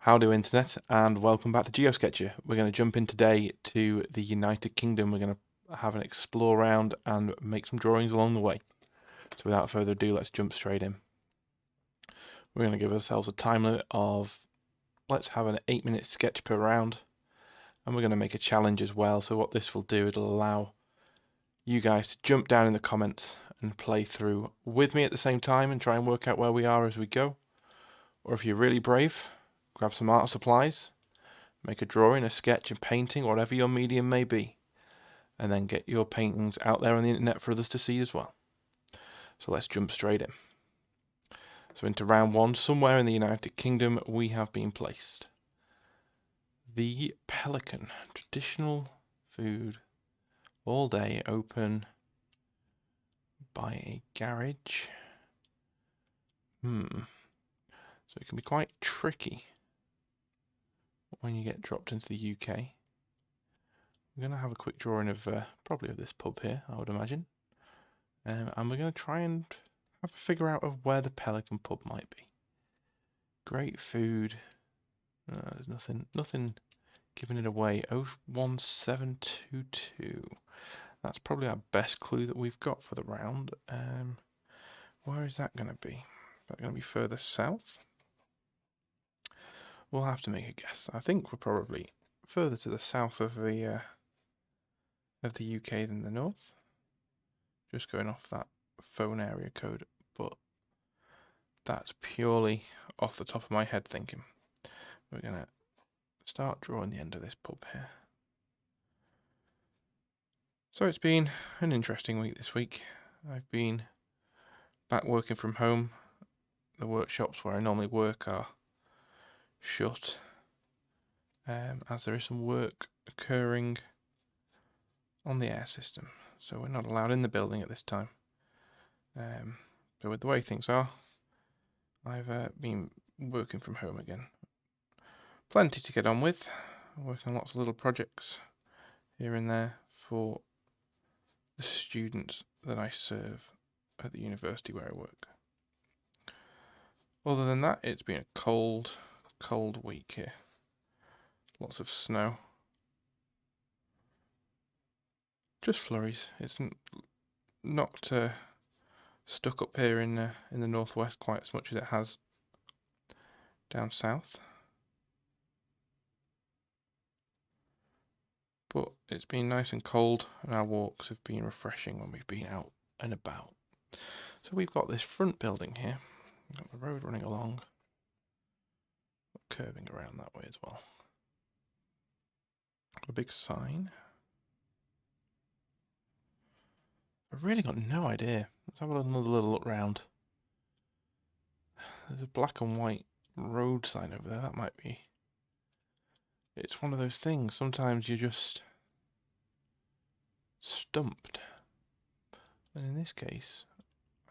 Howdy Internet, and welcome back to GeoSketchr. We're going to jump in today to the United Kingdom. We're going to have an explore around and make some drawings along the way. So without further ado, let's jump straight in. We're going to give ourselves a time limit of, let's have an 8-minute sketch per round, and we're going to make a challenge as well. So what this will do, it'll allow you guys to jump down in the comments and play through with me at the same time and try and work out where we are as we go. Or if you're really brave, grab some art supplies, make a drawing, a sketch, a painting, whatever your medium may be, and then get your paintings out there on the internet for others to see as well. So let's jump straight in. So into round one, somewhere in the United Kingdom, we have been placed. The Pelican, traditional food, all day, open by a garage. So it can be quite tricky when you get dropped into the UK. We're going to have a quick drawing of probably of this pub here, I would imagine. And we're going to try and have a figure out of where the Pelican pub might be. Great food. There's nothing giving it away. 01722. That's probably our best clue that we've got for the round. Where is that going to be? Is that going to be further south? We'll have to make a guess. I think we're probably further to the south of the UK than the north. Just going off that phone area code, but that's purely off the top of my head thinking. We're going to start drawing the end of this pub here. So it's been an interesting week this week. I've been back working from home. The workshops where I normally work are shut, as there is some work occurring on the air system, so we're not allowed in the building at this time. So with the way things are, I've been working from home again. Plenty to get on with. I'm working on lots of little projects here and there for the students that I serve at the university where I work. Other than that, it's been a cold week here. Lots of snow. Just flurries. It's not stuck up here in the northwest quite as much as it has down south. But it's been nice and cold, and our walks have been refreshing when we've been out and about. So we've got this front building here. We've got the road running along, curving around that way as well. Got a big sign. I've really got no idea. Let's have another little look round. There's a black and white road sign over there. That might be. It's one of those things. Sometimes you're just stumped. And in this case,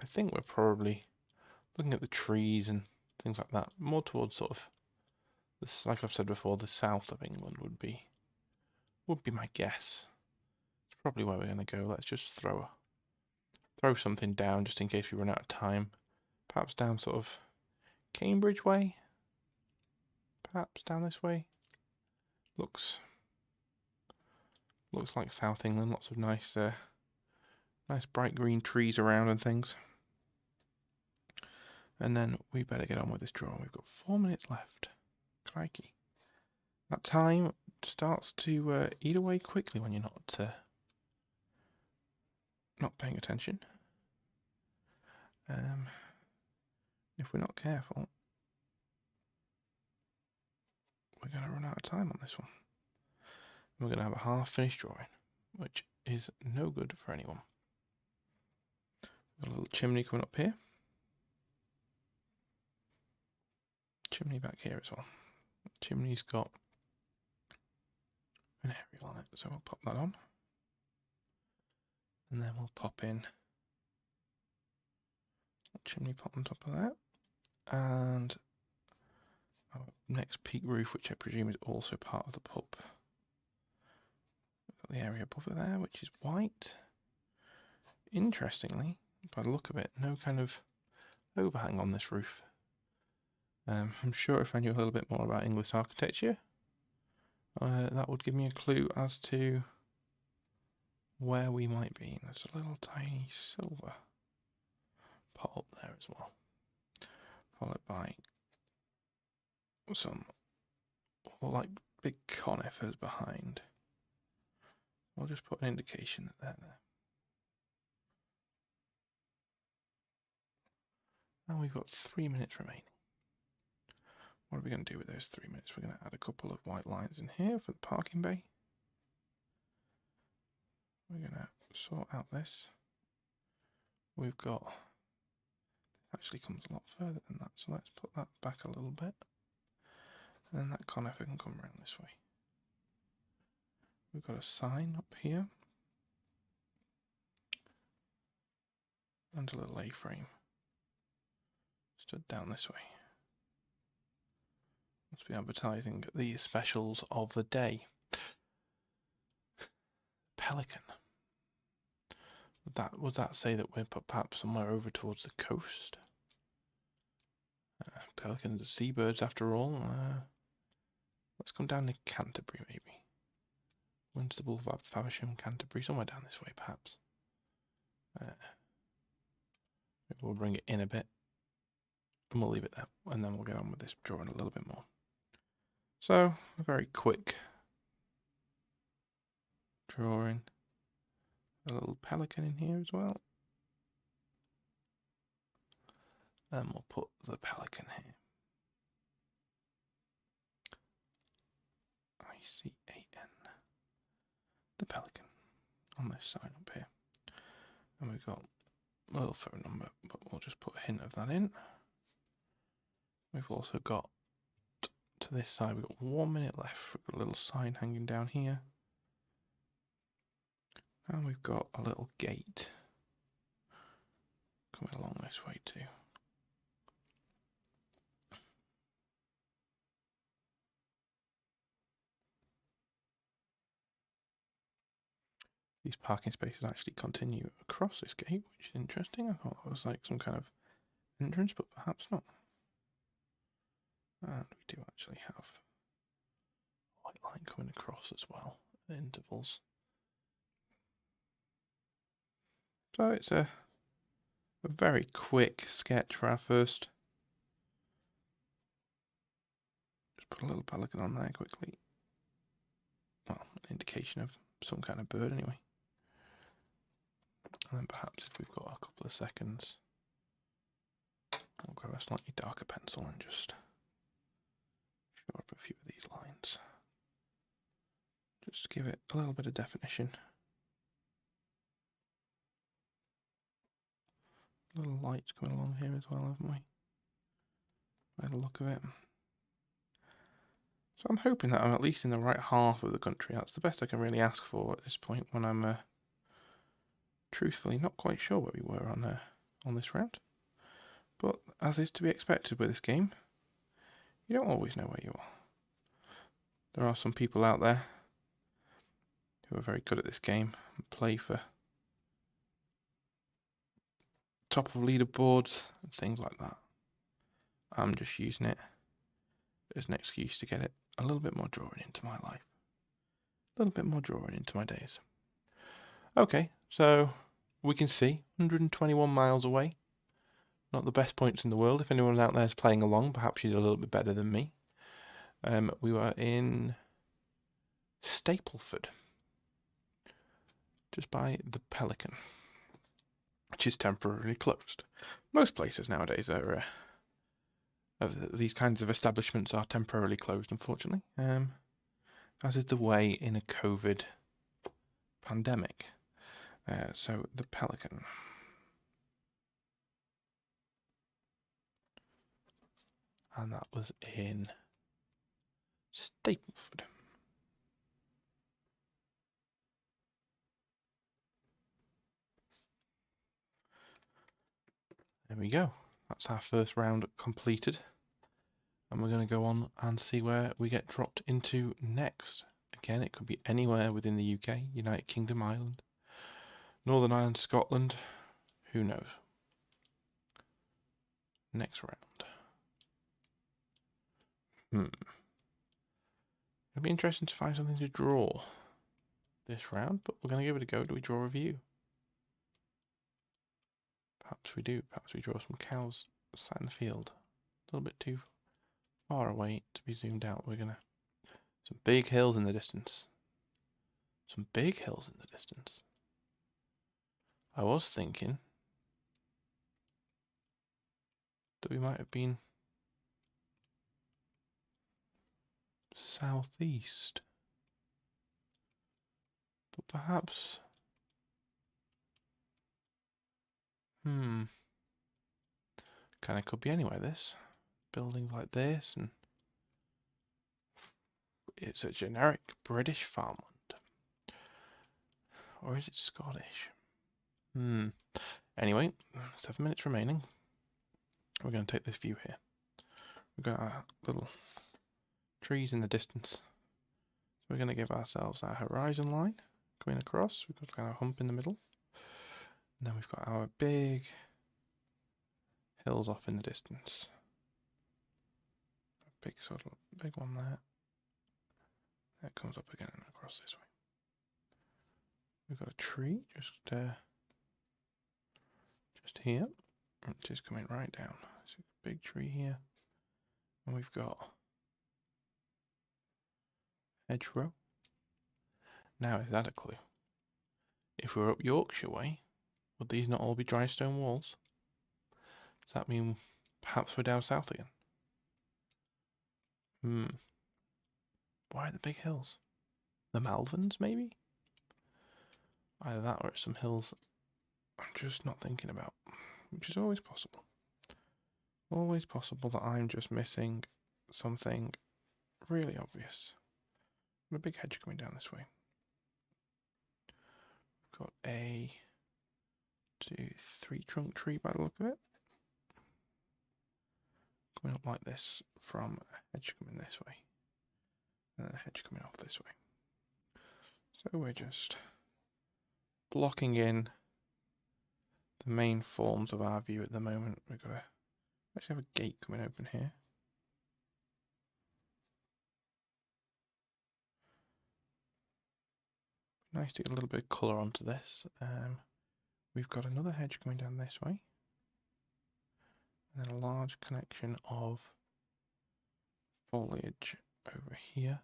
I think we're probably looking at the trees and things like that. More towards sort of this, like I've said before, the south of England would be my guess. It's probably where we're going to go. Let's just throw something down just in case we run out of time. Perhaps down sort of Cambridge way. Perhaps down this way. Looks like South England. Lots of nice bright green trees around and things. And then we better get on with this drawing. We've got 4 minutes left. Crikey. That time starts to eat away quickly when you're not paying attention. If we're not careful, we're going to run out of time on this one. We're going to have a half-finished drawing, which is no good for anyone. Got a little chimney coming up here. Chimney back here as well. Chimney's got an aerial on it, so we'll pop that on. And then we'll pop in a chimney pot on top of that. And our next peak roof, which I presume is also part of the pub. We've got the area above it there, which is white. Interestingly, by the look of it, no kind of overhang on this roof. I'm sure if I knew a little bit more about English architecture, that would give me a clue as to where we might be. There's a little tiny silver pot up there as well, followed by some like big conifers behind. I'll just put an indication that they're there. And we've got 3 minutes remaining. What are we going to do with those 3 minutes? We're going to add a couple of white lines in here for the parking bay. We're going to sort out this. We've got, it actually comes a lot further than that, so let's put that back a little bit. And then that conifer can come around this way. We've got a sign up here. And a little A-frame. Stood down this way. Must be advertising the specials of the day. Pelican. Would that say that we're perhaps somewhere over towards the coast? Pelicans are seabirds after all. Let's come down to Canterbury maybe. Winstable, Faversham, Canterbury, somewhere down this way perhaps. Maybe we'll bring it in a bit. And we'll leave it there. And then we'll get on with this drawing a little bit more. So, a very quick drawing. A little pelican in here as well. And we'll put the pelican here. I-C-A-N. The pelican on this sign up here. And we've got a little phone number, but we'll just put a hint of that in. We've also got, to this side, we've got 1 minute left. We've got a little sign hanging down here. And we've got a little gate coming along this way too. These parking spaces actually continue across this gate, which is interesting. I thought it was like some kind of entrance, but perhaps not. And we do actually have a white line coming across as well at intervals. So it's a very quick sketch for our first. Just put a little pelican on there quickly. Well, an indication of some kind of bird anyway. And then perhaps if we've got a couple of seconds, I'll grab a slightly darker pencil and just show up a few of these lines. Just to give it a little bit of definition. Little lights coming along here as well, haven't we? By the look of it. So I'm hoping that I'm at least in the right half of the country. That's the best I can really ask for at this point when I'm truthfully not quite sure where we were on this round. But as is to be expected with this game, you don't always know where you are. There are some people out there who are very good at this game and play for top of leaderboards and things like that. I'm just using it as an excuse to get it a little bit more drawing into my life. A little bit more drawing into my days. Okay, so we can see 121 miles away. Not the best points in the world. If anyone out there is playing along, perhaps you did a little bit better than me. We were in Stapleford, just by the Pelican, which is temporarily closed. Most places nowadays are these kinds of establishments are temporarily closed, unfortunately, as is the way in a COVID pandemic. So the Pelican. And that was in Stapleford. There we go. That's our first round completed. And we're going to go on and see where we get dropped into next. Again, it could be anywhere within the UK, United Kingdom, Ireland, Northern Ireland, Scotland. Who knows? Next round. It'll be interesting to find something to draw this round, but we're going to give it a go. Do we draw a view? Perhaps we do. Perhaps we draw some cows sat in the field. A little bit too far away to be zoomed out. We're going to... Some big hills in the distance. Some big hills in the distance. I was thinking that we might have been southeast. But perhaps... Kind of could be anywhere, this. Buildings like this, and... It's a generic British farmland. Or is it Scottish? Anyway, 7 minutes remaining. We're going to take this view here. We've got our little trees in the distance. So we're going to give ourselves our horizon line coming across. We've got kind of a hump in the middle. And then we've got our big hills off in the distance. A big sort of big one there. That comes up again and across this way. We've got a tree just here. It is coming right down. There's a big tree here. And we've got hedgerow. Now, is that a clue? If we're up Yorkshire way, would these not all be dry stone walls? Does that mean perhaps we're down south again? Why the big hills? The Malverns, maybe? Either that or it's some hills I'm just not thinking about, which is always possible. Always possible that I'm just missing something really obvious. And a big hedge coming down this way. We've got a 3 trunk tree by the look of it. Coming up like this from a hedge coming this way. And then a hedge coming off this way. So we're just blocking in the main forms of our view at the moment. We've got to actually have a gate coming open here. Nice to get a little bit of colour onto this. We've got another hedge coming down this way. And then a large connection of foliage over here.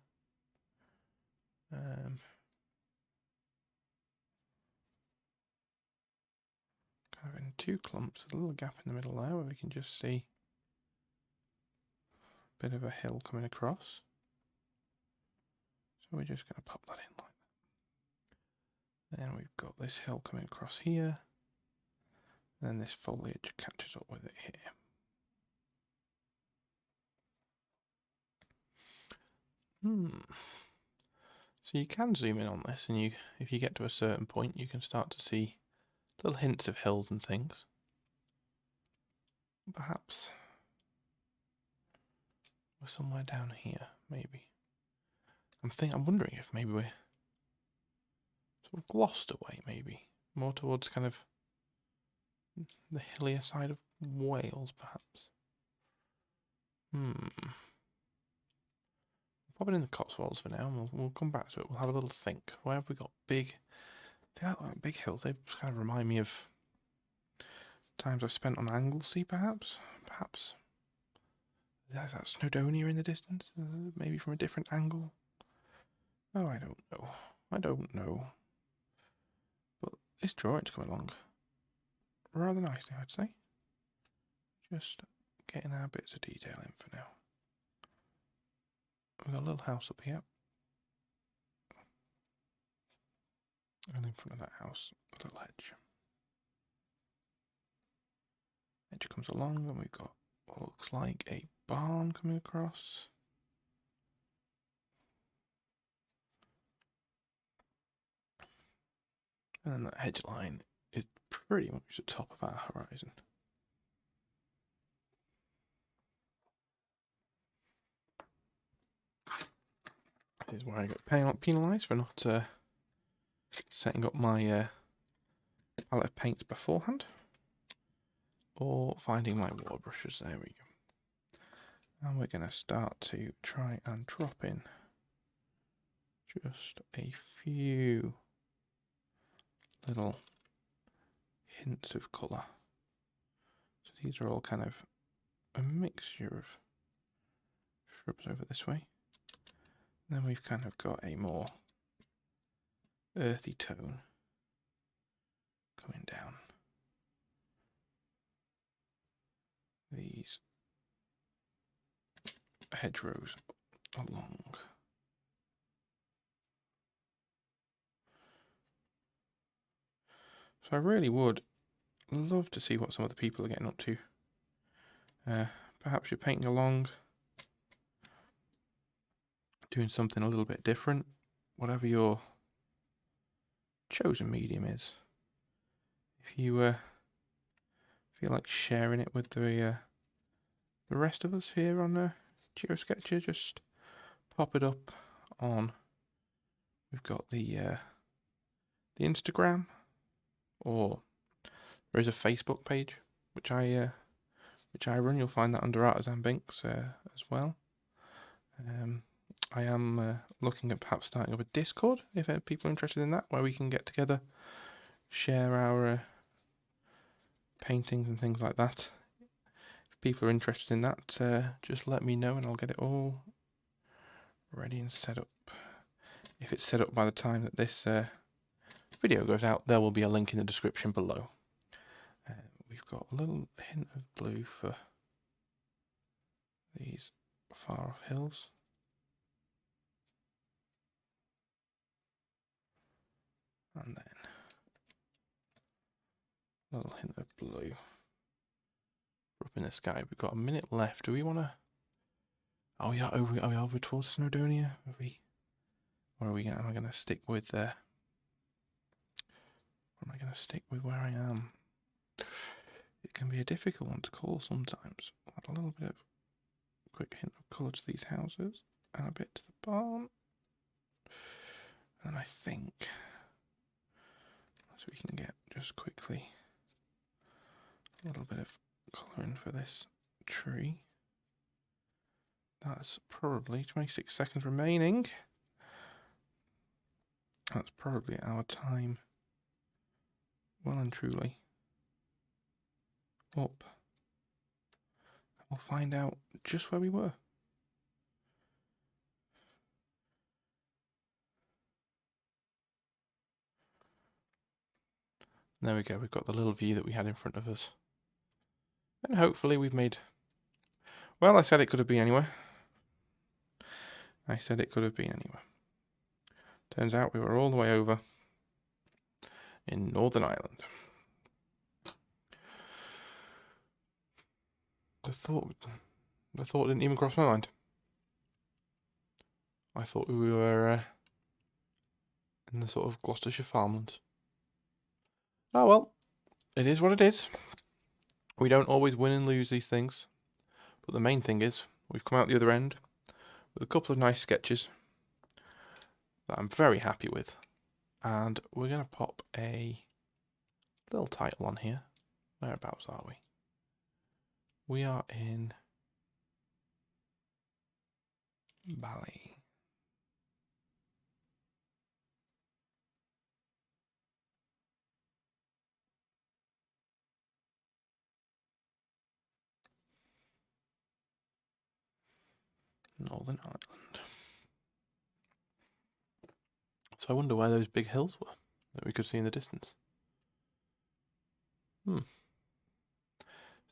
Kind of in 2 clumps, a little gap in the middle there where we can just see a bit of a hill coming across. So we're just going to pop that in like that. Then we've got this hill coming across here. And then this foliage catches up with it here. So you can zoom in on this, and if you get to a certain point, you can start to see little hints of hills and things. Perhaps we're somewhere down here, maybe. I'm wondering if maybe we're sort of Gloucester way, maybe. More towards kind of the hillier side of Wales, perhaps. Pop it in the Cotswolds for now, and we'll come back to it. We'll have a little think. Where have we got big hills? They kind of remind me of times I've spent on Anglesey, perhaps. Is that Snowdonia in the distance? Maybe from a different angle? Oh, I don't know. But this drawing's coming along rather nicely, I'd say. Just getting our bits of detail in for now. We've got a little house up here. And in front of that house, a little hedge. Hedge comes along, and we've got what looks like a barn coming across. And then that hedge line is pretty much the top of our horizon. This is where I got penalised for not setting up my palette of paints beforehand. Or finding my water brushes. There we And we're going to start to try and drop in just a few little hints of colour. So these are all kind of a mixture of shrubs over this way. And then we've kind of got a more earthy tone coming down these hedgerows along. So I really would love to see what some of the people are getting up to. Perhaps you're painting along, doing something a little bit different, whatever your chosen medium is. If you feel like sharing it with the rest of us here on GeoSketchr, just pop it up on. We've got the Instagram, or there is a Facebook page which I run. You'll find that under ArtisanBinks as well. I am looking at perhaps starting up a Discord if people are interested in that, where we can get together, share our paintings and things like that. If people are interested in that, just let me know and I'll get it all ready and set up. If it's set up by the time that this video goes out, there will be a link in the description below. We've got a little hint of blue for these far off hills. And then a little hint of blue up in the sky. We've got a minute left. Do we want to? Oh yeah, are we over towards Snowdonia? Or am I going to stick with Or am I going to stick with where I am? It can be a difficult one to call sometimes. Add a little bit of quick hint of colour to these houses and a bit to the barn. And I think so we can get just quickly a little bit of colouring for this tree. That's probably 26 seconds remaining. That's probably our time well and truly up. And we'll find out just where we were. There we go, we've got the little view that we had in front of us. And hopefully we've made... Well, I said it could have been anywhere. Turns out we were all the way over in Northern Ireland. The thought didn't even cross my mind. I thought we were in the sort of Gloucestershire farmlands. Oh well, it is what it is. We don't always win and lose these things, but the main thing is we've come out the other end with a couple of nice sketches that I'm very happy with, and we're going to pop a little title on here. Whereabouts are we? We are in Bali. Northern Ireland. So I wonder where those big hills were that we could see in the distance. It's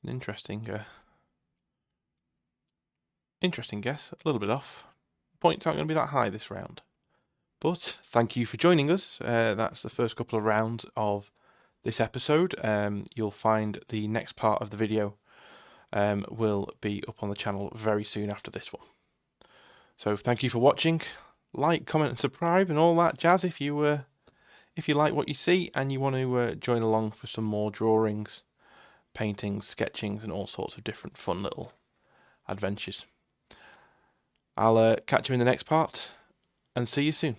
an interesting guess. A little bit off. Points aren't going to be that high this round. But thank you for joining us. That's the first couple of rounds of this episode. You'll find the next part of the video will be up on the channel very soon after this one. So thank you for watching. Like, comment and subscribe and all that jazz if you like what you see and you want to join along for some more drawings, paintings, sketchings and all sorts of different fun little adventures. I'll catch you in the next part and see you soon.